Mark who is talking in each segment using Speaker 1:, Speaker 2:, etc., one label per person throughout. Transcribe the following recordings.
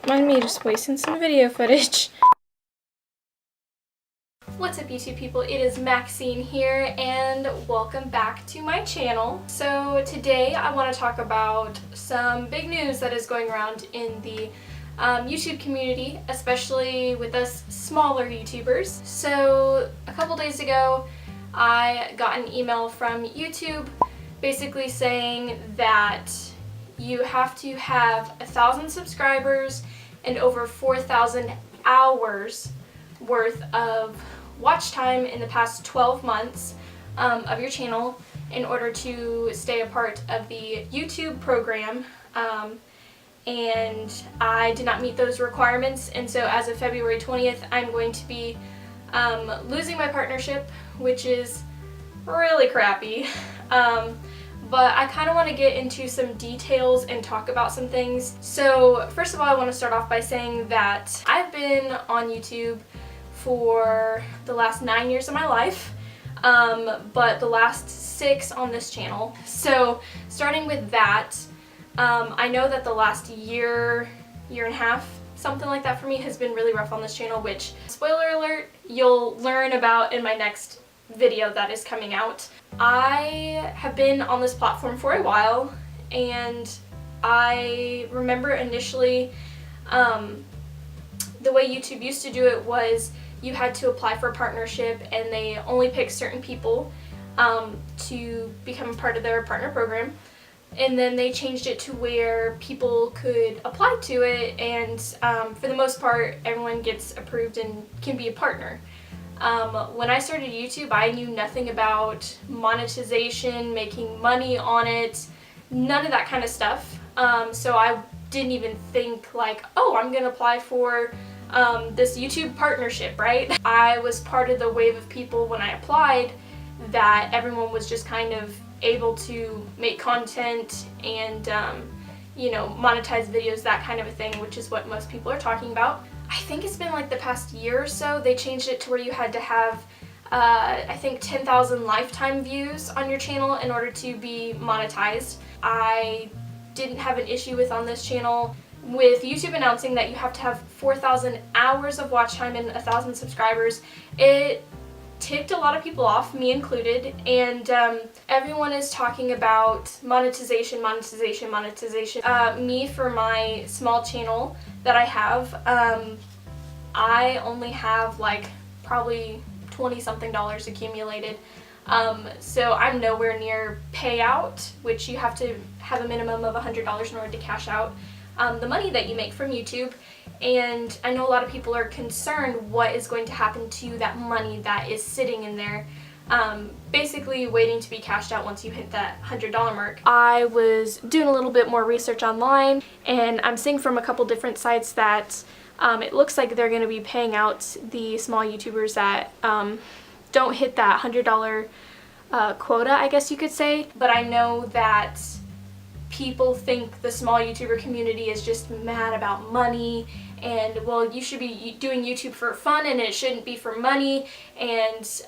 Speaker 1: Don't mind me just wasting some video footage. What's up YouTube people, it is Maxine here and welcome back to my channel. So today I want to talk about some big news that is going around in the YouTube community, especially with us smaller YouTubers. So a couple days ago I got an email from YouTube basically saying that you have to have 1,000 subscribers and over 4,000 hours worth of watch time in the past 12 months of your channel in order to stay a part of the YouTube program, and I did not meet those requirements, and so as of February 20th I'm going to be losing my partnership, which is really crappy. But I kind of want to get into some details and talk about some things. So first of all, I want to start off by saying that I've been on YouTube for the last 9 years of my life, but the last 6 on this channel. So starting with that, I know that the last year and a half, something like that for me, has been really rough on this channel, which, spoiler alert, you'll learn about in my next video that is coming out. I have been on this platform for a while, and I remember initially the way YouTube used to do it was you had to apply for a partnership and they only picked certain people to become a part of their partner program, and then they changed it to where people could apply to it, and for the most part everyone gets approved and can be a partner. When I started YouTube, I knew nothing about monetization, making money on it, none of that kind of stuff. So I didn't even think like, oh, I'm gonna apply for this YouTube partnership, right? I was part of the wave of people when I applied that everyone was just kind of able to make content and you know, monetize videos, that kind of a thing, which is what most people are talking about. I think it's been like the past year or so they changed it to where you had to have I think 10,000 lifetime views on your channel in order to be monetized. I didn't have an issue with on this channel with YouTube announcing that you have to have 4,000 hours of watch time and 1,000 subscribers. It ticked a lot of people off, me included, and everyone is talking about monetization. Me, for my small channel that I have, I only have like probably $20 something accumulated, so I'm nowhere near payout, which you have to have a minimum of $100 in order to cash out the money that you make from YouTube. And I know a lot of people are concerned what is going to happen to that money that is sitting in there, basically waiting to be cashed out once you hit that $100 mark. I was doing a little bit more research online, and I'm seeing from a couple different sites that it looks like they're going to be paying out the small YouTubers that don't hit that $100 quota, I guess you could say. But I know that people think the small YouTuber community is just mad about money, and well, you should be doing YouTube for fun and it shouldn't be for money, and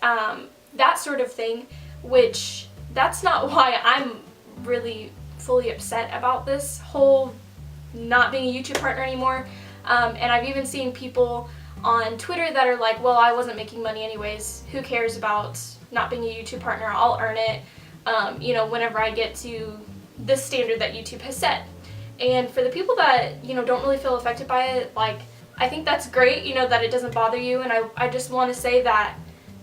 Speaker 1: that sort of thing, which that's not why I'm really fully upset about this whole not being a YouTube partner anymore. And I've even seen people on Twitter that are like, well, I wasn't making money anyways, who cares about not being a YouTube partner, I'll earn it, you know, whenever I get to the standard that YouTube has set. And for the people that, you know, don't really feel affected by it, like, I think that's great, you know, that it doesn't bother you, and I just want to say that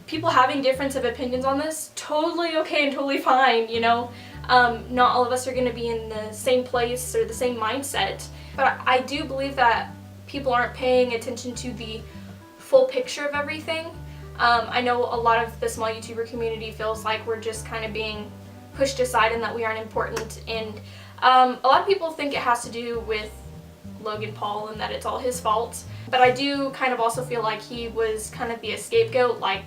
Speaker 1: people having difference of opinions on this, totally okay and totally fine, you know. Not all of us are going to be in the same place or the same mindset, but I do believe that people aren't paying attention to the full picture of everything. I know a lot of the small YouTuber community feels like we're just kind of being pushed aside and that we aren't important, and a lot of people think it has to do with Logan Paul and that it's all his fault, but I do kind of also feel like he was kind of the scapegoat. Like,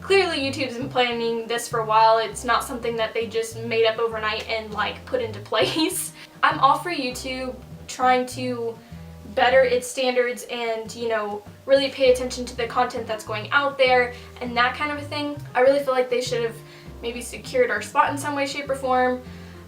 Speaker 1: clearly YouTube's been planning this for a while, it's not something that they just made up overnight and like put into place. I'm all for YouTube trying to better its standards and, you know, really pay attention to the content that's going out there and that kind of a thing. I really feel like they should have maybe secured our spot in some way, shape, or form,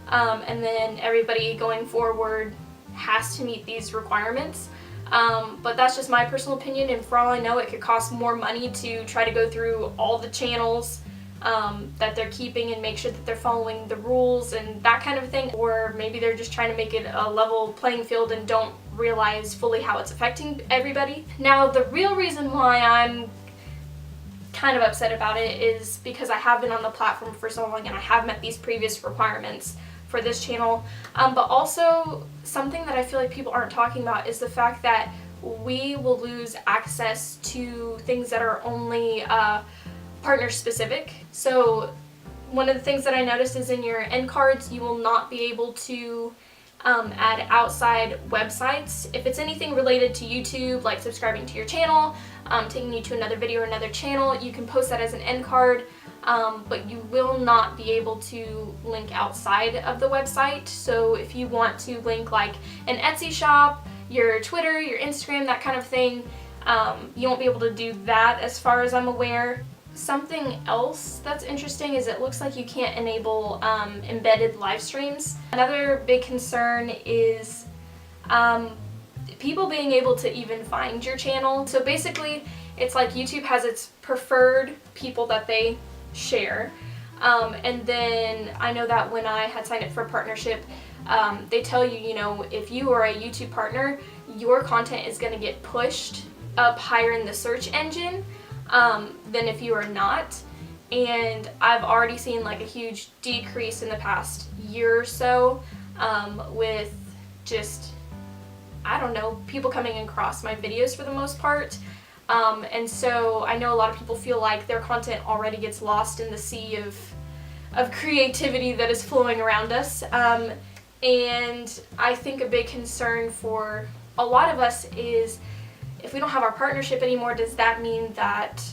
Speaker 1: and then everybody going forward has to meet these requirements. But that's just my personal opinion, and for all I know, it could cost more money to try to go through all the channels that they're keeping and make sure that they're following the rules and that kind of thing. Or maybe they're just trying to make it a level playing field and don't realize fully how it's affecting everybody. Now, the real reason why I'm kind of upset about it is because I have been on the platform for so long and I have met these previous requirements for this channel, but also something that I feel like people aren't talking about is the fact that we will lose access to things that are only partner specific. So one of the things that I noticed is in your end cards you will not be able to add outside websites. If it's anything related to YouTube, like subscribing to your channel, taking you to another video or another channel, you can post that as an end card, but you will not be able to link outside of the website. So if you want to link like an Etsy shop, your Twitter, your Instagram, that kind of thing, you won't be able to do that as far as I'm aware. Something else that's interesting is it looks like you can't enable embedded live streams. Another big concern is people being able to even find your channel. So basically, it's like YouTube has its preferred people that they share. And then I know that when I had signed up for a partnership, they tell you, you know, if you are a YouTube partner, your content is going to get pushed up higher in the search engine than if you are not. And I've already seen like a huge decrease in the past year or so with just, I don't know, people coming across my videos for the most part. And so I know a lot of people feel like their content already gets lost in the sea of creativity that is flowing around us. And I think a big concern for a lot of us is, if we don't have our partnership anymore, does that mean that,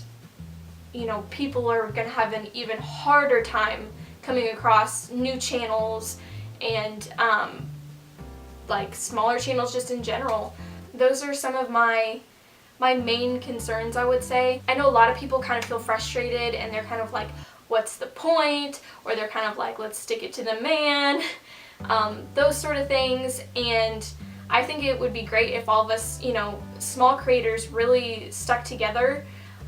Speaker 1: you know, people are going to have an even harder time coming across new channels and like smaller channels just in general? Those are some of my main concerns, I would say. I know a lot of people kind of feel frustrated and they're kind of like, what's the point? Or they're kind of like, let's stick it to the man. Those sort of things. And I think it would be great if all of us, you know, small creators really stuck together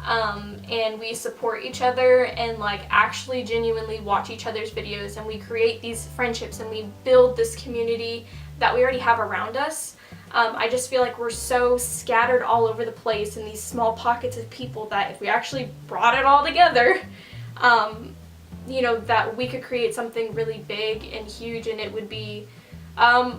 Speaker 1: and we support each other and like actually genuinely watch each other's videos, and we create these friendships and we build this community that we already have around us. I just feel like we're so scattered all over the place in these small pockets of people that if we actually brought it all together, you know, that we could create something really big and huge, and it would be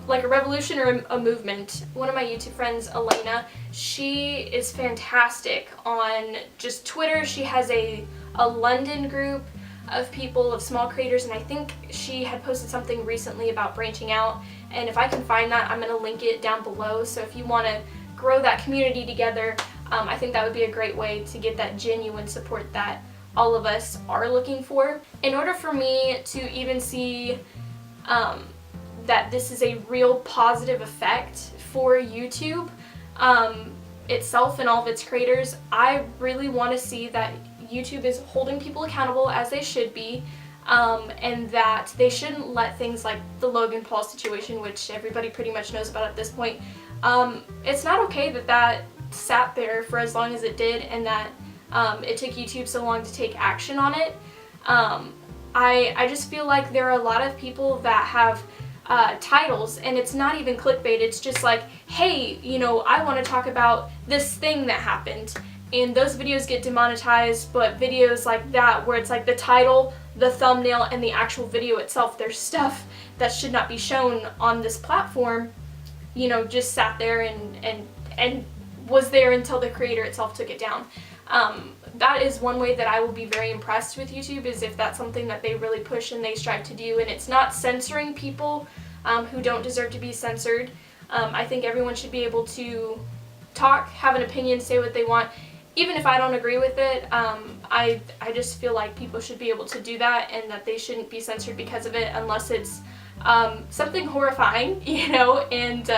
Speaker 1: like a revolution or a movement. One of my YouTube friends, Elena, she is fantastic on just Twitter. She has a London group of people, of small creators, and I think she had posted something recently about branching out, and if I can find that, I'm going to link it down below. So if you want to grow that community together, I think that would be a great way to get that genuine support that all of us are looking for. In order for me to even see that this is a real positive effect for YouTube itself and all of its creators, I really want to see that YouTube is holding people accountable as they should be, and that they shouldn't let things like the Logan Paul situation, which everybody pretty much knows about at this point, it's not okay that that sat there for as long as it did, and that it took YouTube so long to take action on it. I just feel like there are a lot of people that have titles, and it's not even clickbait, it's just like, hey, you know, I want to talk about this thing that happened, and those videos get demonetized. But videos like that, where it's like the title, the thumbnail, and the actual video itself, there's stuff that should not be shown on this platform, you know, just sat there and was there until the creator itself took it down. That is one way that I will be very impressed with YouTube, is if that's something that they really push and they strive to do, and it's not censoring people who don't deserve to be censored. I think everyone should be able to talk, have an opinion, say what they want. Even if I don't agree with it, I just feel like people should be able to do that, and that they shouldn't be censored because of it, unless it's something horrifying, you know, and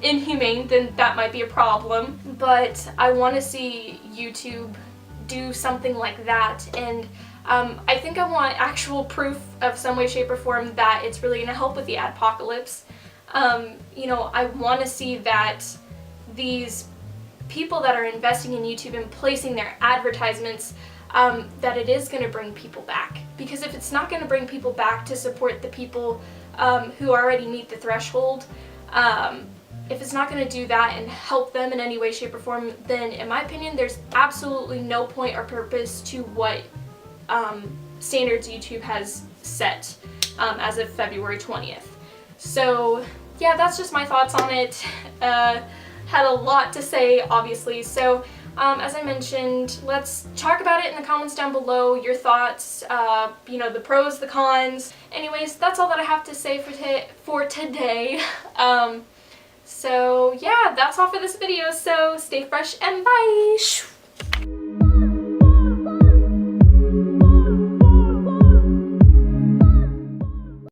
Speaker 1: inhumane, then that might be a problem. But I want to see YouTube do something like that, and I think I want actual proof of some way, shape, or form that it's really going to help with the adpocalypse. You know, I want to see that these people that are investing in YouTube and placing their advertisements, that it is going to bring people back. Because if it's not going to bring people back to support the people who already meet the threshold, if it's not going to do that and help them in any way, shape, or form, then in my opinion, there's absolutely no point or purpose to what standards YouTube has set as of February 20th. So yeah, that's just my thoughts on it. Had a lot to say, obviously. So as I mentioned, let's talk about it in the comments down below, your thoughts, you know, the pros, the cons. Anyways, that's all that I have to say for today. So yeah, that's all for this video, so stay fresh and bye!